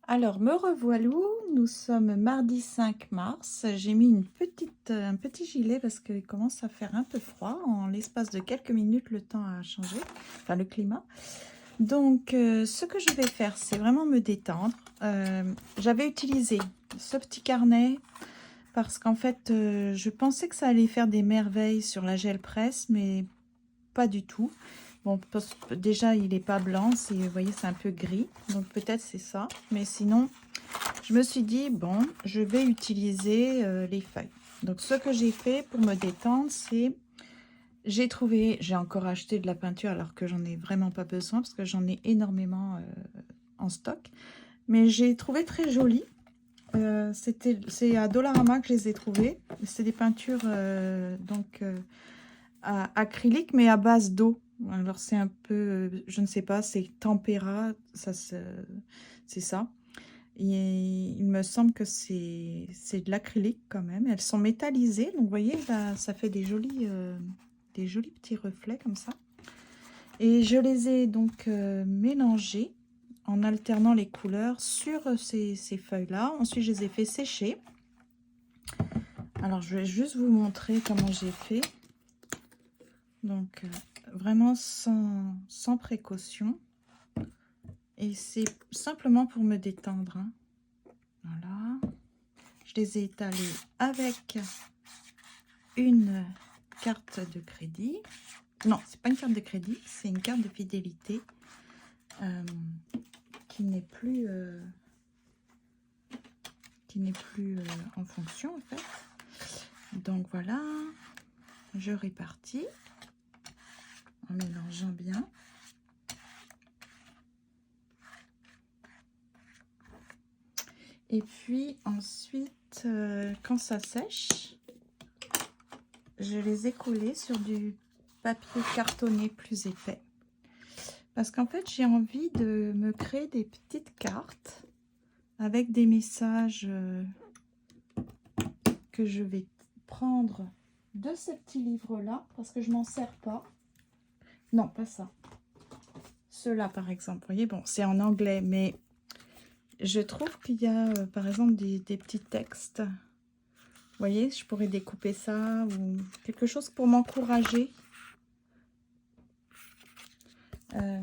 Alors, me revoilou, nous sommes mardi 5 mars. J'ai mis un petit gilet parce qu'il commence à faire un peu froid. En l'espace de quelques minutes, le temps a changé, enfin le climat. Donc, ce que je vais faire, c'est vraiment me détendre. J'avais utilisé ce petit carnet parce qu'en fait, je pensais que ça allait faire des merveilles sur la gel presse, mais pas du tout. Bon, déjà, il n'est pas blanc, vous voyez, c'est un peu gris, donc peut-être c'est ça. Mais sinon, je me suis dit, bon, je vais utiliser les feuilles. Donc, ce que j'ai fait pour me détendre, c'est, j'ai encore acheté de la peinture alors que j'en ai vraiment pas besoin parce que j'en ai énormément en stock. Mais j'ai trouvé très joli. C'est à Dollarama que je les ai trouvées. C'est des peintures acryliques, mais à base d'eau. Alors, c'est un peu, je ne sais pas, c'est tempéra, c'est ça. Et il me semble que c'est de l'acrylique quand même. Elles sont métallisées, donc vous voyez, là, ça fait des jolis petits reflets comme ça. Et je les ai donc mélangées en alternant les couleurs sur ces feuilles-là. Ensuite, je les ai fait sécher. Alors, je vais juste vous montrer comment j'ai fait. Donc, vraiment sans précaution. Et c'est simplement pour me détendre, hein. Voilà. Je les ai étalés avec une carte de crédit. Non, c'est pas une carte de crédit, c'est une carte de fidélité qui n'est plus en fonction en fait. Donc voilà, je répartis en mélangeant bien. Et puis ensuite, quand ça sèche, je les ai collés sur du papier cartonné plus épais. Parce qu'en fait, j'ai envie de me créer des petites cartes avec des messages que je vais prendre de ces petits livres-là, parce que je m'en sers pas. Non, pas ça. Ceux-là, par exemple. Vous voyez, bon, c'est en anglais, mais je trouve qu'il y a, par exemple, des petits textes. Vous voyez, je pourrais découper ça ou quelque chose pour m'encourager.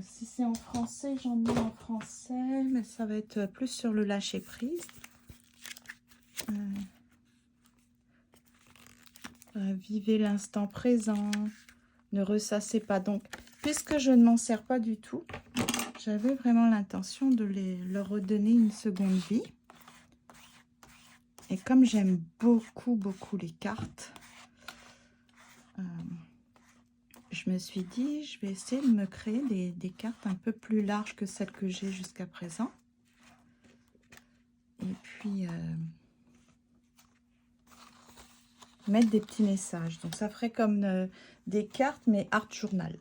Si c'est en français, j'en ai en français, mais ça va être plus sur le lâcher-prise. Vivez l'instant présent, ne ressassez pas. Donc, puisque je ne m'en sers pas du tout, j'avais vraiment l'intention de leur redonner une seconde vie. Et comme j'aime beaucoup les cartes, je me suis dit, je vais essayer de me créer des cartes un peu plus larges que celles que j'ai jusqu'à présent. Et puis, mettre des petits messages. Donc, ça ferait comme des cartes, mais art journal.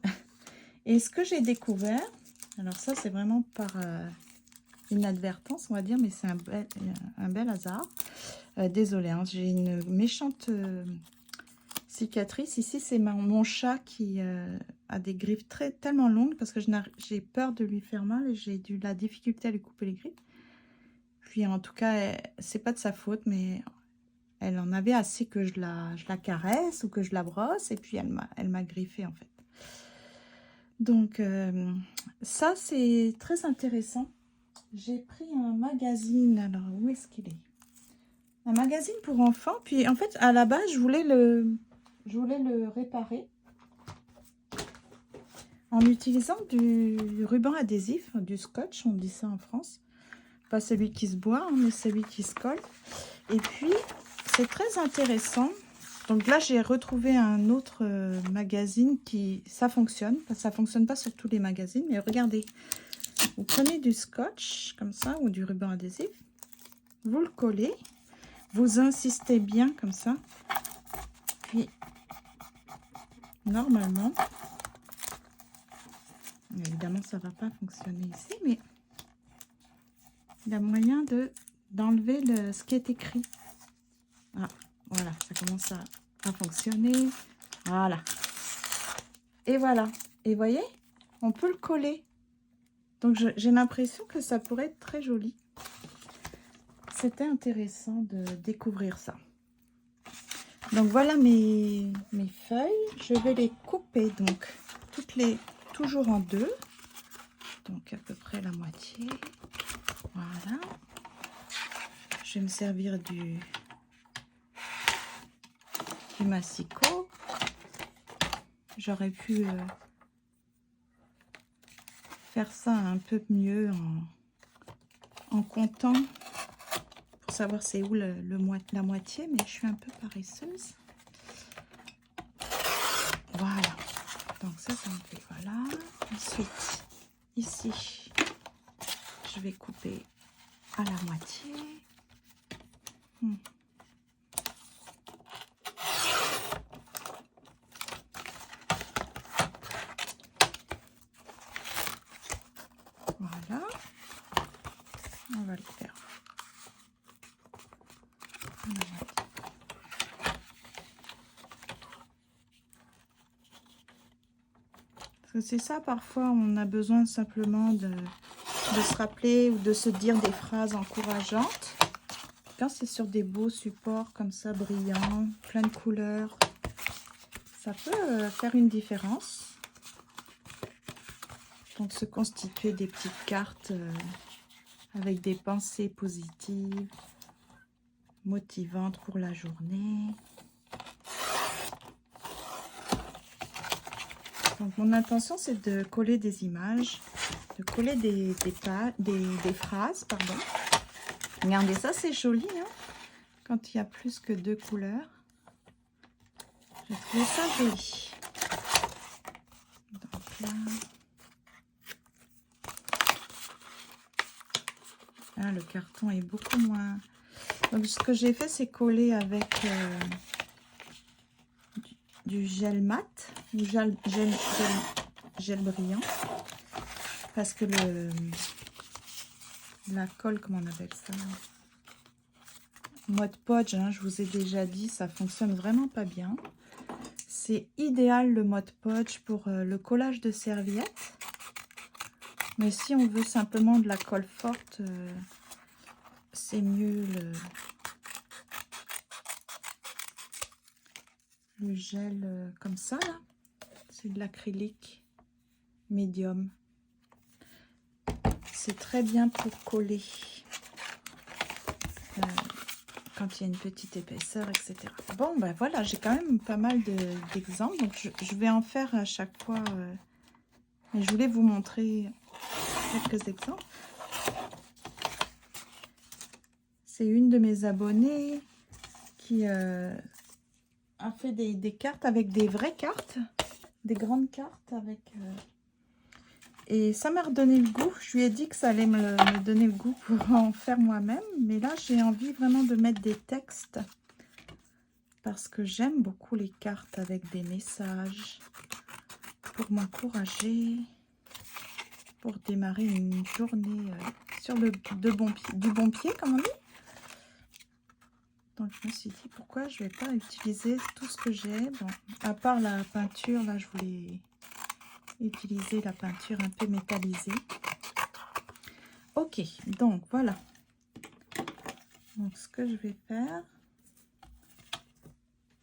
Et ce que j'ai découvert, alors ça, c'est vraiment par inadvertance, on va dire, mais c'est un bel hasard. Désolée, hein, j'ai une méchante cicatrice. Ici, c'est mon chat qui a des griffes tellement longues parce que j'ai peur de lui faire mal et j'ai de la difficulté à lui couper les griffes. Puis, en tout cas, c'est pas de sa faute, mais elle en avait assez que je la caresse ou que je la brosse et puis elle m'a griffé en fait. Donc, ça, c'est très intéressant. J'ai pris un magazine. Alors, où est-ce qu'il est? Un magazine pour enfants. Puis, en fait, à la base, je voulais le réparer en utilisant du ruban adhésif, du scotch, on dit ça en France. Pas celui qui se boit, hein, mais celui qui se colle. Et puis, c'est très intéressant. Donc là, j'ai retrouvé un autre magazine ça fonctionne. Ça fonctionne pas sur tous les magazines, mais regardez. Vous prenez du scotch, comme ça, ou du ruban adhésif. Vous le collez. Vous insistez bien, comme ça. Puis, normalement, évidemment, ça va pas fonctionner ici, mais il y a moyen d'enlever ce qui est écrit. Ah, voilà, ça commence à fonctionner. Voilà. Et voilà. Et vous voyez, on peut le coller. Donc, j'ai l'impression que ça pourrait être très joli. c'était intéressant de découvrir ça. Donc voilà mes feuilles. Je vais les couper donc toujours en deux. Donc à peu près la moitié. Voilà. Je vais me servir du massicot. J'aurais pu faire ça un peu mieux en comptant pour savoir c'est où la moitié, mais je suis un peu paresseuse. Voilà. Donc ça me fait voilà. Ensuite, ici, je vais couper à la moitié. Voilà. On va le faire. Parce que c'est ça, parfois, on a besoin simplement de se rappeler ou de se dire des phrases encourageantes. Quand c'est sur des beaux supports comme ça, brillants, plein de couleurs, ça peut faire une différence. Donc se constituer des petites cartes avec des pensées positives, motivantes pour la journée. Donc mon intention c'est de coller des images, de coller des phrases, pardon. Regardez ça, c'est joli, hein, quand il y a plus que 2 couleurs. J'ai trouvé ça joli. Donc là... Ah, le carton est beaucoup moins... Donc ce que j'ai fait, c'est coller avec du gel mat, ou gel brillant. Parce que la colle, comment on appelle ça? Mod Podge, hein, je vous ai déjà dit, ça fonctionne vraiment pas bien. C'est idéal le Mod Podge pour le collage de serviettes. Mais si on veut simplement de la colle forte, c'est mieux le gel comme ça, là. C'est de l'acrylique médium. C'est très bien pour coller quand il y a une petite épaisseur, etc. Bon, ben voilà, j'ai quand même pas mal d'exemples. Donc, je vais en faire à chaque fois. Mais je voulais vous montrer quelques exemples. C'est une de mes abonnées qui a fait des cartes avec des vraies cartes. Des grandes cartes avec... Et ça m'a redonné le goût. Je lui ai dit que ça allait me donner le goût pour en faire moi-même. Mais là, j'ai envie vraiment de mettre des textes. Parce que j'aime beaucoup les cartes avec des messages. Pour m'encourager. Pour démarrer une journée sur du bon pied, comme on dit. Donc, je me suis dit, pourquoi je ne vais pas utiliser tout ce que j'ai. Bon, à part la peinture, là, je voulais... utiliser la peinture un peu métallisée. Ok, donc voilà. Donc ce que je vais faire,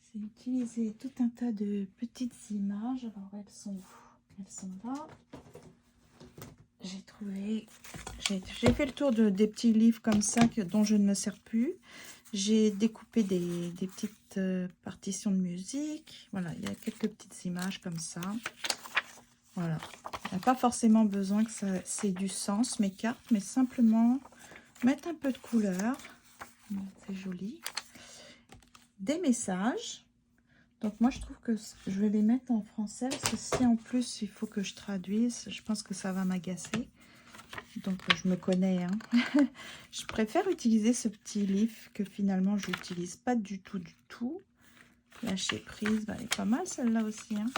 c'est utiliser tout un tas de petites images. Alors elles sont où? Elles sont là. J'ai trouvé, j'ai fait le tour des petits livres comme ça dont je ne me sers plus. J'ai découpé des petites partitions de musique. Voilà, il y a quelques petites images comme ça. Voilà, il n'y a pas forcément besoin que ça c'est du sens, mes cartes, mais simplement mettre un peu de couleur. C'est joli. Des messages. Donc moi, je trouve que je vais les mettre en français, parce que si en plus, il faut que je traduise, je pense que ça va m'agacer. Donc, je me connais. Hein. Je préfère utiliser ce petit livre que finalement, je n'utilise pas du tout, du tout. Lâcher prise, bah, elle est pas mal celle-là aussi. Hein.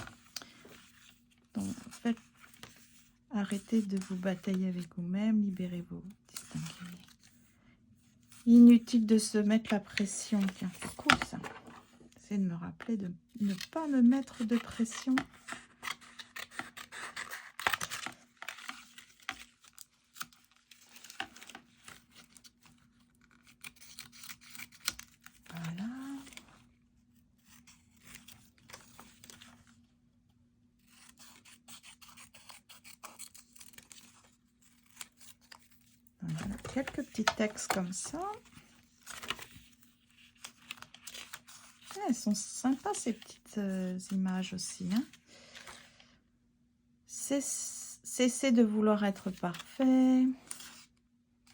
Donc, en fait, arrêtez de vous batailler avec vous-même, libérez-vous, distinguez. Inutile de se mettre la pression. Tiens, c'est cool ça. C'est de me rappeler de ne pas me mettre de pression. quelques petits textes comme ça. Elles sont sympas ces petites images aussi. Hein. Cessez de vouloir être parfait.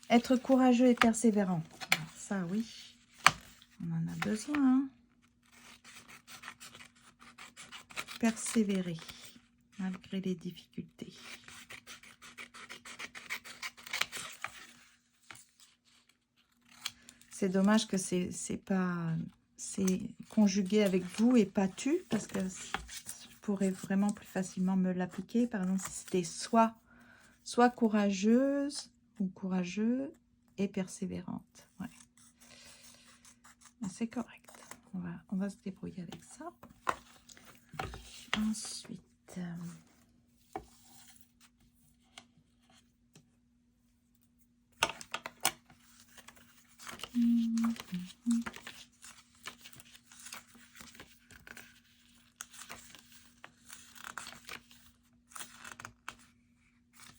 Être courageux et persévérant. Alors ça, oui, on en a besoin. Hein. Persévérer, malgré les difficultés. C'est dommage que c'est conjugué avec vous et pas tu, parce que je pourrais vraiment plus facilement me l'appliquer. Par exemple, si c'était soit courageuse ou courageux et persévérante. Ouais. C'est correct. On va se débrouiller avec ça. Ensuite,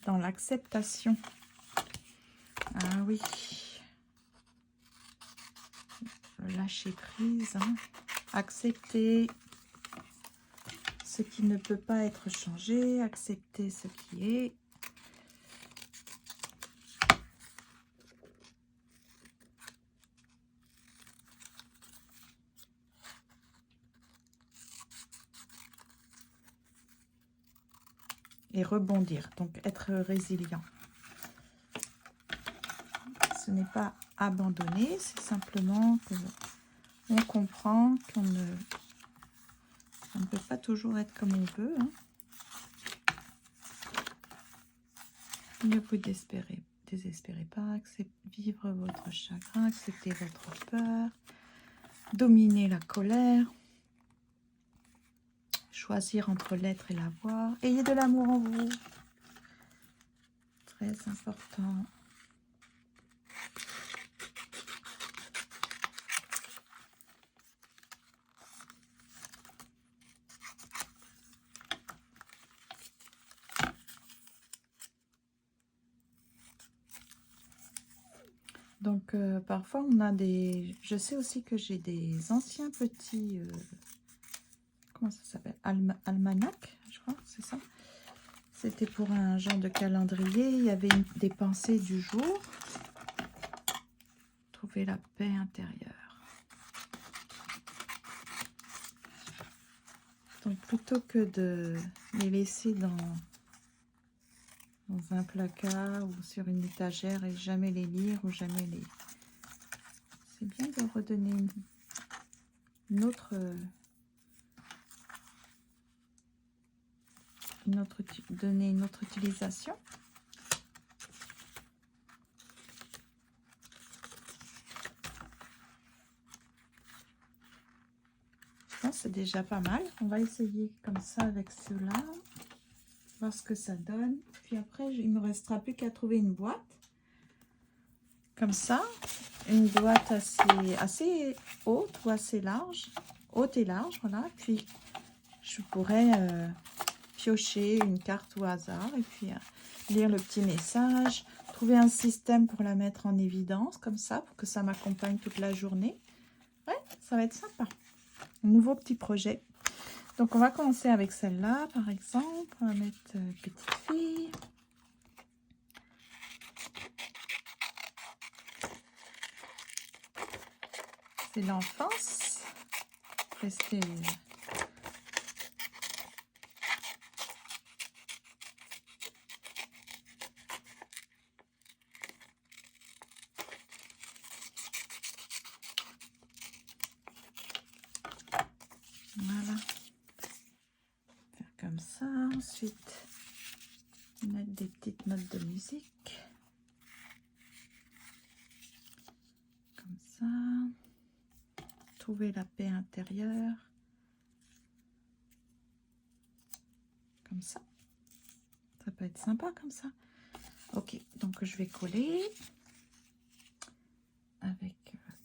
dans l'acceptation. Ah oui. Lâcher prise. Hein. Accepter ce qui ne peut pas être changé. Accepter ce qui est. Et rebondir. Donc, être résilient. Ce n'est pas abandonner, c'est simplement que on comprend qu'on ne peut pas toujours être comme on veut. Hein. Ne vous désespérez pas, vivre votre chagrin, accepter votre peur, dominer la colère, choisir entre l'être et l'avoir. Ayez de l'amour en vous. Très important. Donc, parfois, on a des... Je sais aussi que j'ai des anciens petits... comment ça s'appelle? Almanach, je crois, c'est ça. C'était pour un genre de calendrier. Il y avait des pensées du jour. Trouver la paix intérieure. Donc, plutôt que de les laisser dans un placard ou sur une étagère et jamais les lire ou jamais les... C'est bien de redonner donner une autre utilisation. Je pense que c'est déjà pas mal. On va essayer comme ça avec ceux-là. Voir ce que ça donne. Puis après, il ne me restera plus qu'à trouver une boîte. Comme ça. Une boîte assez haute ou assez large. Haute et large, voilà. Puis, je pourrais piocher une carte au hasard. Et puis, lire le petit message. Trouver un système pour la mettre en évidence. Comme ça, pour que ça m'accompagne toute la journée. Ouais, ça va être sympa. Un nouveau petit projet. Donc, on va commencer avec celle-là, par exemple. On va mettre petite fille. C'est l'enfance. Restez... Voilà. Faire comme ça. Ensuite, mettre des petites notes de musique. Comme ça. Trouver la paix intérieure. Comme ça. Ça peut être sympa comme ça. Ok, donc je vais coller avec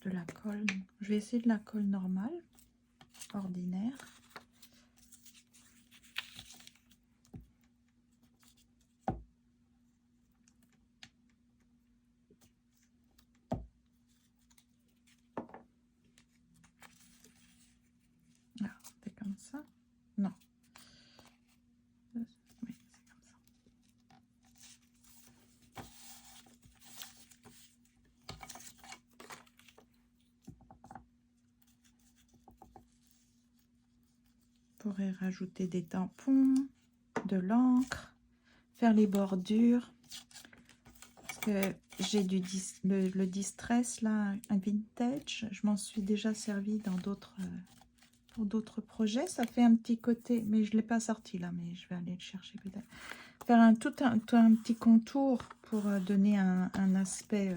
de la colle. Je vais essayer de la colle normale, ordinaire. Ah, c'est comme ça. Non. Oui, c'est comme ça. On pourrait rajouter des tampons, de l'encre, faire les bordures. Parce que j'ai le distress là, un vintage. Je m'en suis déjà servi dans pour d'autres projets. Ça fait un petit côté, mais je ne l'ai pas sorti là, mais je vais aller le chercher peut-être. Faire un petit contour pour donner un aspect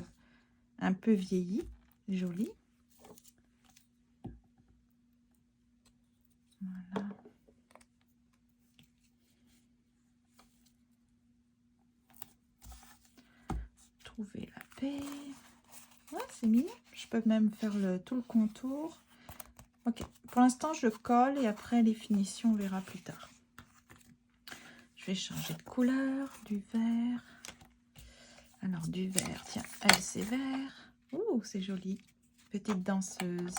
un peu vieilli, joli. Voilà. Trouver la paix. Ouais, c'est mignon. Je peux même faire tout le contour. Ok, pour l'instant je colle et après les finitions on verra plus tard. Je vais changer de couleur, du vert. Alors du vert, tiens, elle c'est vert. Ouh, c'est joli. Petite danseuse.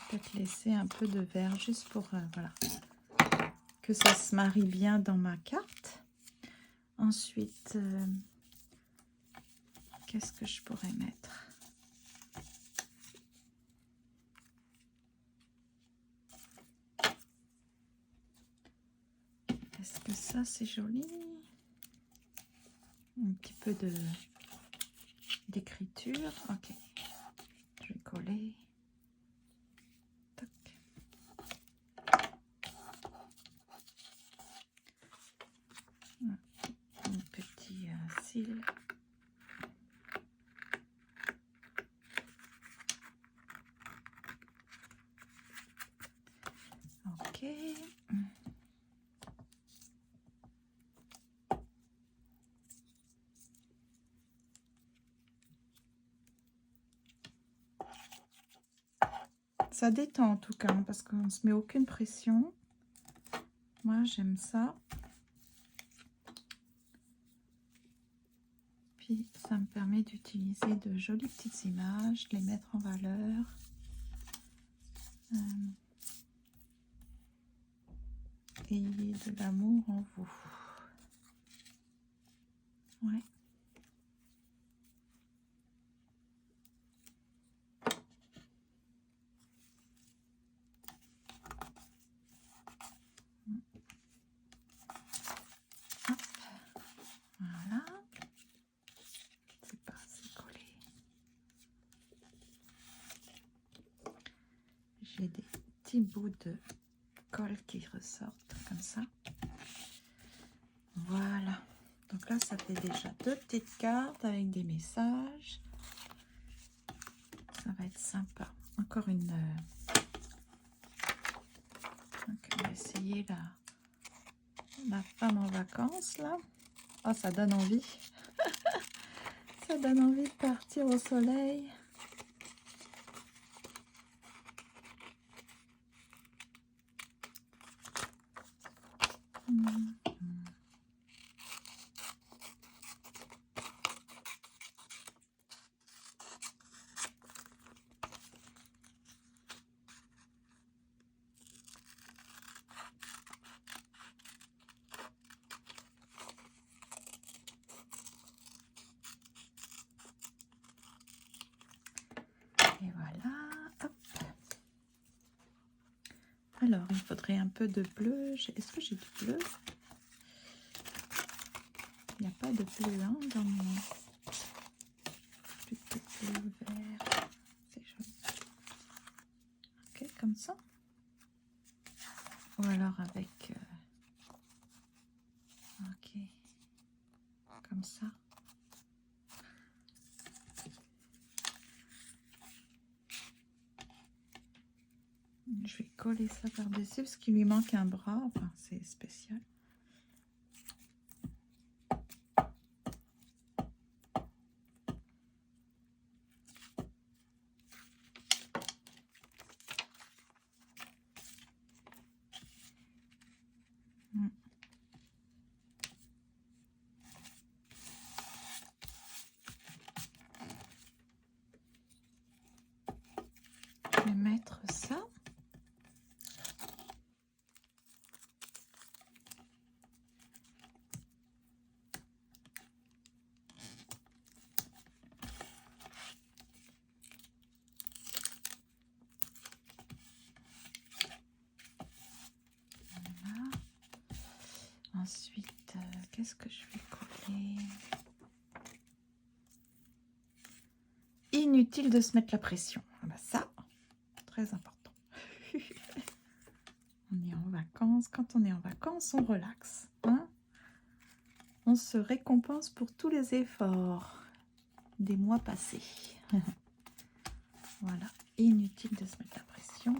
Peut-être laisser un peu de vert juste pour voilà, que ça se marie bien dans ma carte. Ensuite, qu'est-ce que je pourrais mettre? Est-ce que ça c'est joli? Un petit peu d'écriture. Ok, je vais coller. Un petit cil. Ok. Ça détend en tout cas, hein, parce qu'on ne se met aucune pression. Moi, j'aime ça. Puis, ça me permet d'utiliser de jolies petites images, de les mettre en valeur. Ayez de l'amour en vous. Ouais. Hop. Voilà. C'est pas assez collé. J'ai des petits bouts de colle qui ressortent comme ça. Voilà. Donc là, ça fait déjà 2 petites cartes avec des messages. Ça va être sympa. Encore une... Donc, on va essayer la femme en vacances, là. Oh, ça donne envie. Ça donne envie de partir au soleil. Et voilà. Hop. Alors, il faudrait un peu de bleu. Est-ce que j'ai du bleu? Il n'y a pas de bleu hein, dans mon... Plus de bleu vert. C'est joli. Ok, comme ça. Ou alors avec... Ok. Comme ça. Je vais coller ça par-dessus parce qu'il lui manque un bras. Enfin, c'est spécial. qu'est-ce que je vais coller? Inutile de se mettre la pression. Ah bah ça, très important. On est en vacances. Quand on est en vacances, on relaxe. Hein, on se récompense pour tous les efforts des mois passés. Voilà, inutile de se mettre la pression.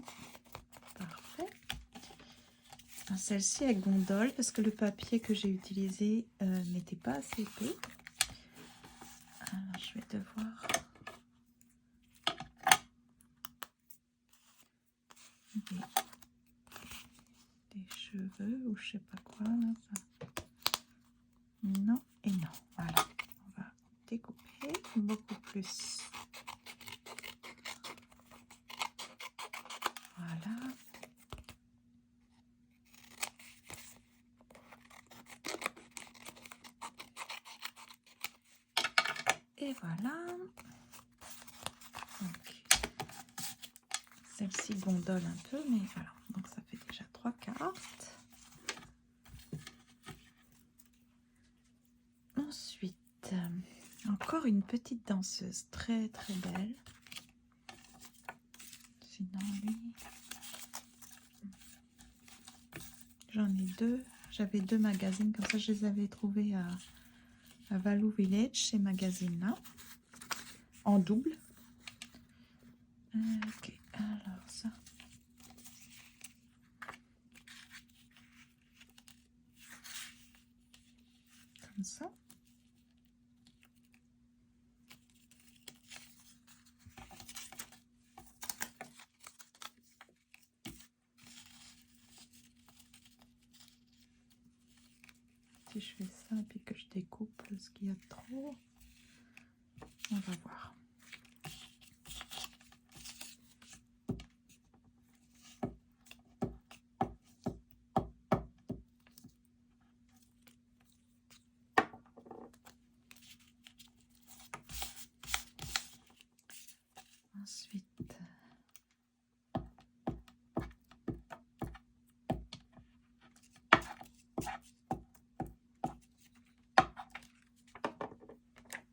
Parfait. Celle-ci avec gondole, parce que le papier que j'ai utilisé n'était pas assez épais. Alors, je vais devoir des cheveux ou je sais pas quoi. Là, ça. Non et non. Voilà, on va découper beaucoup plus. Voilà. Et voilà. Celle-ci gondole un peu, mais voilà. Donc ça fait déjà 3 cartes. Ensuite, encore une petite danseuse très très belle. Sinon, lui, j'en ai deux. J'avais 2 magazines, comme ça je les avais trouvés à Valou Village, ces magazines-là, en double. Ok, alors ça. Comme ça. Si je fais ça et puis que je découpe ce qu'il y a de trop, on va voir. Ensuite,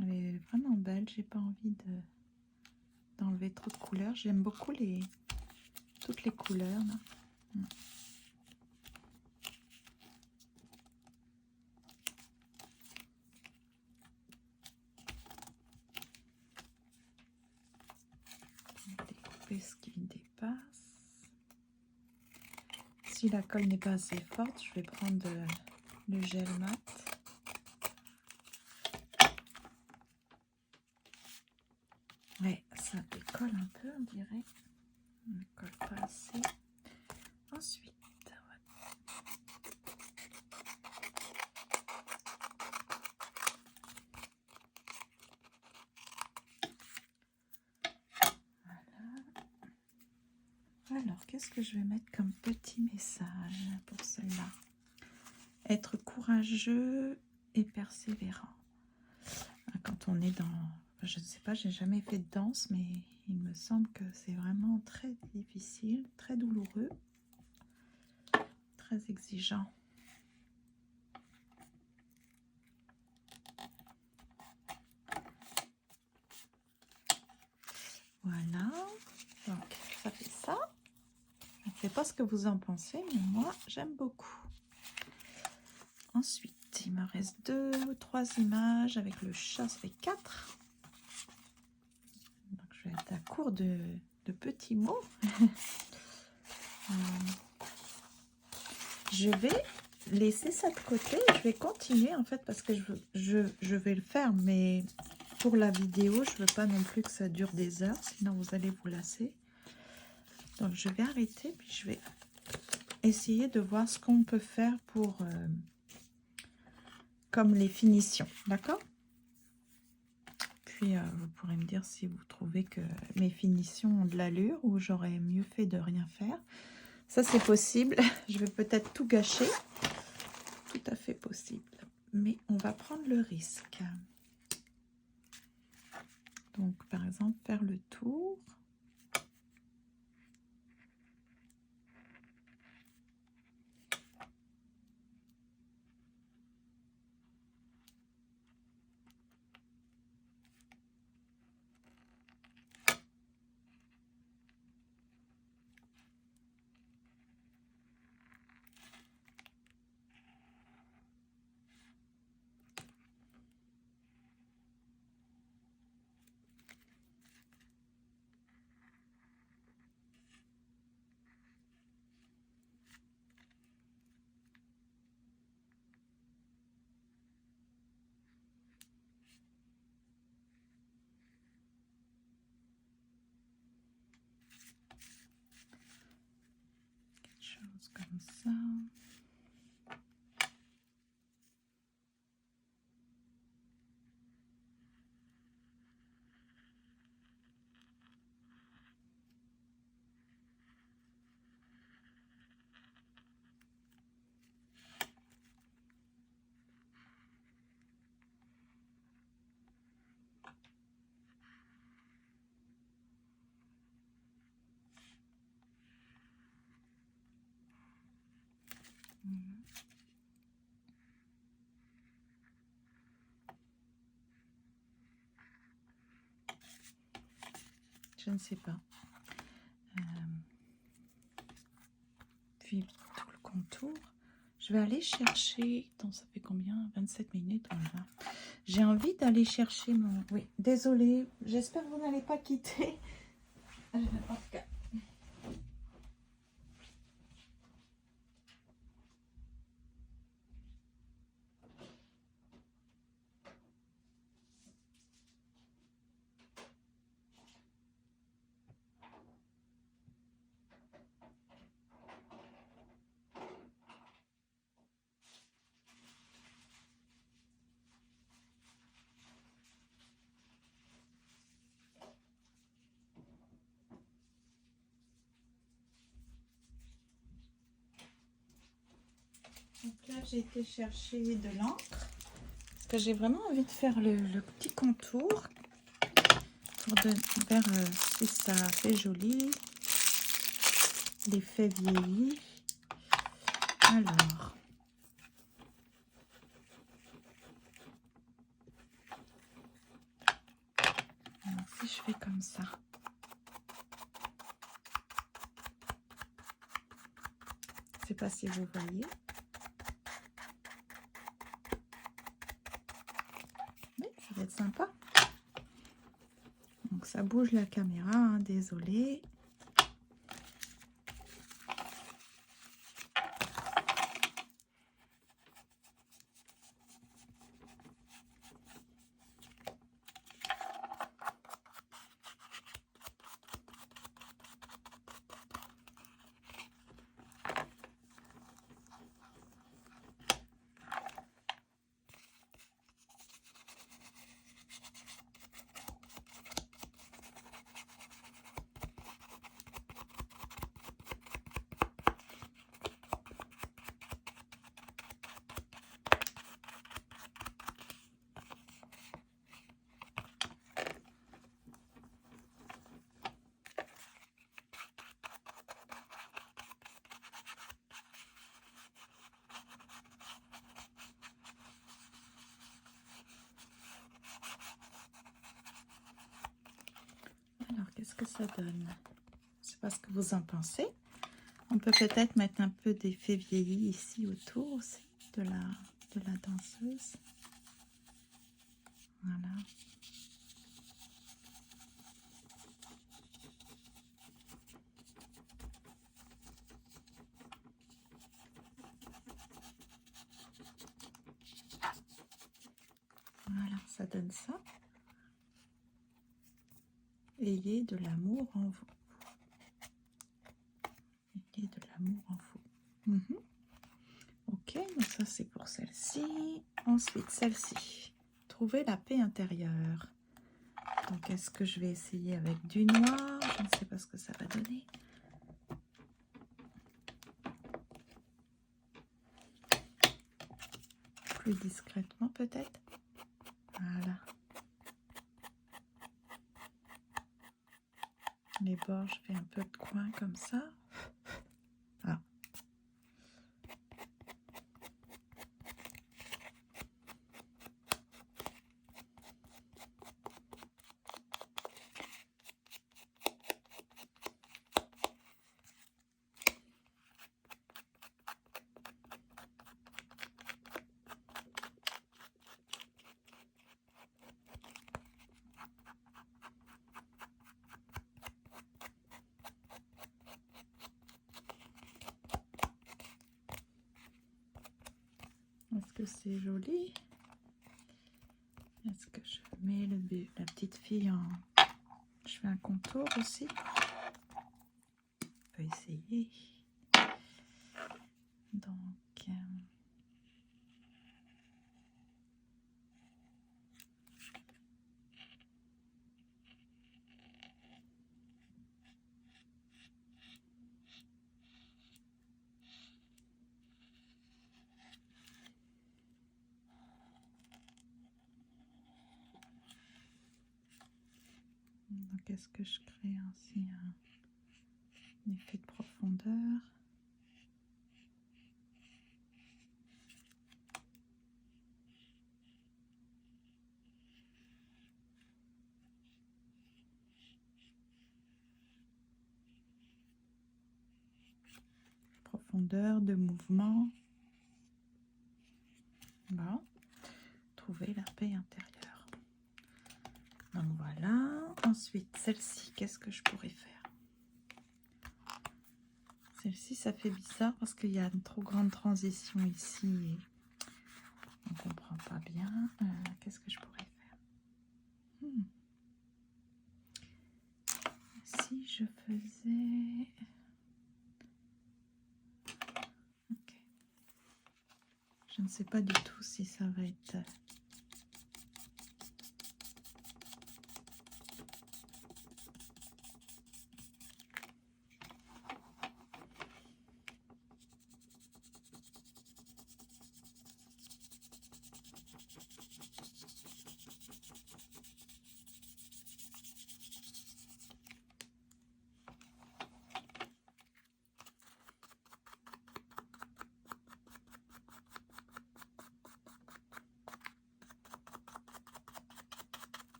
elle est vraiment belle. J'ai pas envie d'enlever trop de couleurs. J'aime beaucoup toutes les couleurs là. Découper ce qui dépasse. Si la colle n'est pas assez forte, je vais prendre le gel mat. Ouais, ça décolle un peu, on dirait. On ne colle pas assez. Ensuite, alors, qu'est-ce que je vais mettre comme petit message pour celle-là? Être courageux et persévérant. Quand on est dans... Je ne sais pas, j'ai jamais fait de danse, mais il me semble que c'est vraiment très difficile, très douloureux, très exigeant. Voilà, donc ça fait ça. Je ne sais pas ce que vous en pensez, mais moi j'aime beaucoup. Ensuite, il me reste 2 ou 3 images avec le chat, ça fait 4. Donc je vais être à court de petits mots. Je vais laisser ça de côté. Je vais continuer en fait parce que je vais le faire, mais pour la vidéo, je veux pas non plus que ça dure des heures, sinon vous allez vous lasser. Donc je vais arrêter, puis je vais essayer de voir ce qu'on peut faire pour comme les finitions, d'accord? Puis vous pourrez me dire si vous trouvez que mes finitions ont de l'allure ou j'aurais mieux fait de rien faire. Ça c'est possible. Je vais peut-être tout gâcher. Tout à fait possible. Mais on va prendre le risque. Donc par exemple faire le tour. chose comme ça. Je ne sais pas. Puis tout le contour. Je vais aller chercher... Attends, ça fait combien? 27 minutes, voilà. J'ai envie d'aller chercher mon... Oui, désolée. J'espère que vous n'allez pas quitter. En tout cas. Donc là, j'ai été chercher de l'encre. Parce que j'ai vraiment envie de faire le petit contour. Pour faire si ça fait joli. L'effet vieilli. Alors. Si je fais comme ça. Je ne sais pas si vous voyez. Oui, ça va être sympa. Donc ça bouge la caméra, hein, désolé. Alors, qu'est-ce que ça donne? Je ne sais pas ce que vous en pensez. On peut peut-être mettre un peu d'effet vieilli ici autour aussi de la danseuse. Voilà. Voilà, ça donne ça. Ayez de l'amour en vous. Ayez de l'amour en vous. Ok, donc ça c'est pour celle-ci. Ensuite, celle-ci. Trouver la paix intérieure. Donc, est-ce que je vais essayer avec du noir? Je ne sais pas ce que ça va donner. Plus discrètement peut-être. Voilà. Les bords, je fais un peu de coin comme ça. Ah. Est-ce que c'est joli? Est-ce que je mets la petite fille en... Je fais un contour aussi. On peut essayer. Donc, est-ce que je crée ainsi un effet de profondeur? Profondeur de mouvement. Bon. Trouver la paix intérieure. Donc voilà. Ensuite, celle-ci, qu'est-ce que je pourrais faire? Celle-ci, ça fait bizarre parce qu'il y a une trop grande transition ici. Et on ne comprend pas bien. Qu'est-ce que je pourrais faire? Si je faisais... Ok. Je ne sais pas du tout si ça va être...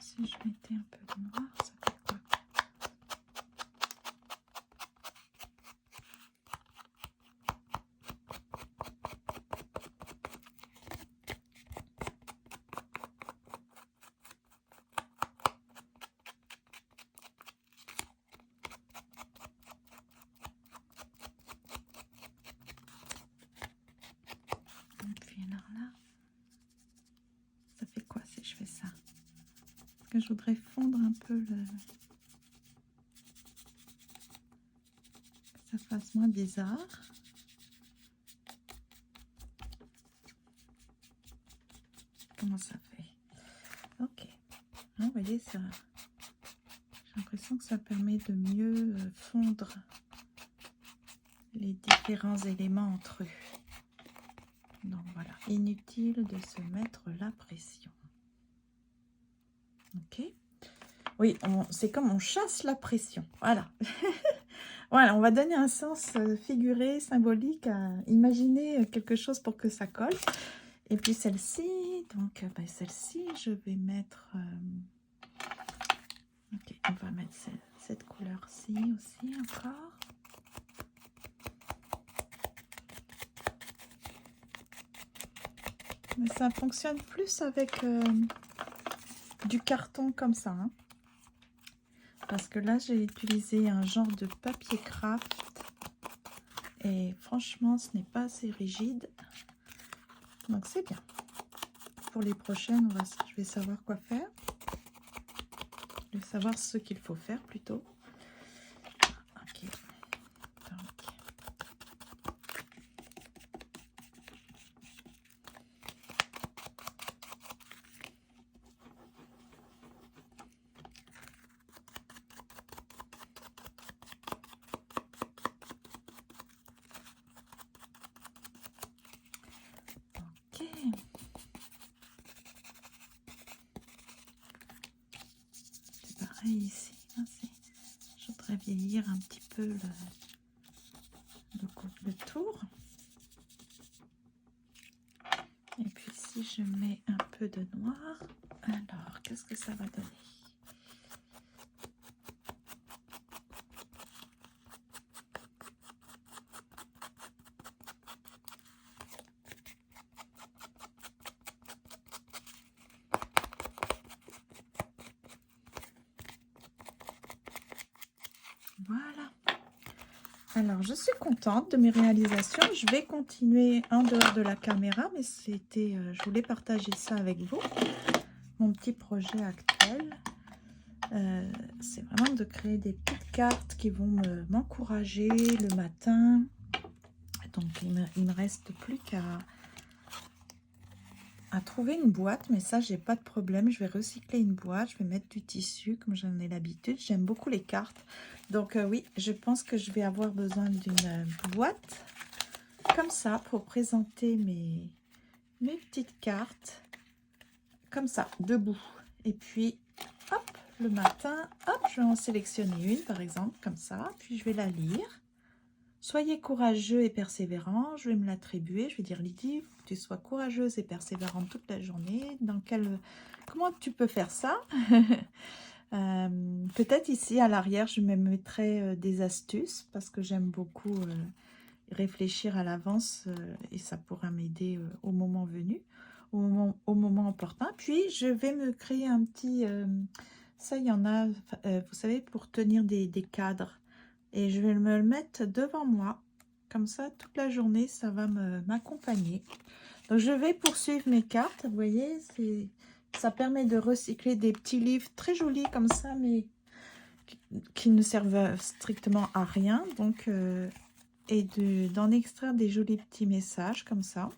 Si je mettais un peu de noir, ça fait quoi? Et puis alors là, ça fait quoi si je fais ça? Parce que je voudrais fondre un peu le... que ça fasse moins bizarre. Comment ça fait? Ok. Vous voyez, ça... j'ai l'impression que ça permet de mieux fondre les différents éléments entre eux. Donc voilà, inutile de se mettre la pression. Ok. Oui, c'est comme on chasse la pression. Voilà. Voilà, on va donner un sens figuré, symbolique à imaginer quelque chose pour que ça colle. Et puis celle-ci, donc celle-ci, je vais mettre... ok, on va mettre cette couleur-ci aussi encore. Mais ça fonctionne plus avec du carton comme ça. Hein. Parce que là, j'ai utilisé un genre de papier craft. Et franchement, ce n'est pas assez rigide. Donc, c'est bien. Pour les prochaines, je vais savoir quoi faire. Je vais savoir ce qu'il faut faire plutôt. Ok. C'est pareil ici. Hein, je voudrais vieillir un petit peu le tour. Et puis si je mets un peu de noir, alors qu'est-ce que ça va donner? Voilà. Alors, je suis contente de mes réalisations. Je vais continuer en dehors de la caméra, mais je voulais partager ça avec vous, mon petit projet actuel. C'est vraiment de créer des petites cartes qui vont m'encourager le matin. Donc, il me reste plus qu'à trouver une boîte, mais ça, j'ai pas de problème. Je vais recycler une boîte, je vais mettre du tissu comme j'en ai l'habitude. J'aime beaucoup les cartes. Donc, oui, je pense que je vais avoir besoin d'une boîte comme ça pour présenter mes petites cartes. Comme ça, debout. Et puis, hop, le matin, hop, je vais en sélectionner une, par exemple, comme ça. Puis, je vais la lire. Soyez courageux et persévérant. Je vais me l'attribuer. Je vais dire, Lydie, il faut que tu sois courageuse et persévérante toute la journée. Comment tu peux faire ça? Peut-être ici, à l'arrière, je me mettrai des astuces parce que j'aime beaucoup réfléchir à l'avance et ça pourra m'aider au moment venu, au moment opportun. Puis, je vais me créer un petit... ça, il y en a, vous savez, pour tenir des cadres. Et je vais me le mettre devant moi. Comme ça, toute la journée, ça va m'accompagner. Donc, je vais poursuivre mes cartes. Vous voyez, ça permet de recycler des petits livres très jolis comme ça, mais qui ne servent strictement à rien. Donc, et d'en extraire des jolis petits messages comme ça.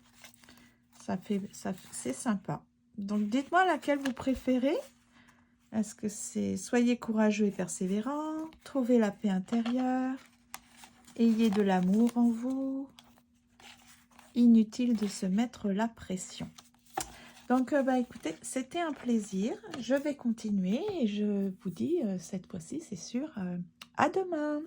C'est sympa. Donc, dites-moi laquelle vous préférez. Est-ce que c'est « Soyez courageux et persévérant »,« Trouvez la paix intérieure »,« Ayez de l'amour en vous »,« Inutile de se mettre la pression ». Donc, écoutez, c'était un plaisir. Je vais continuer et je vous dis, cette fois-ci, c'est sûr, à demain.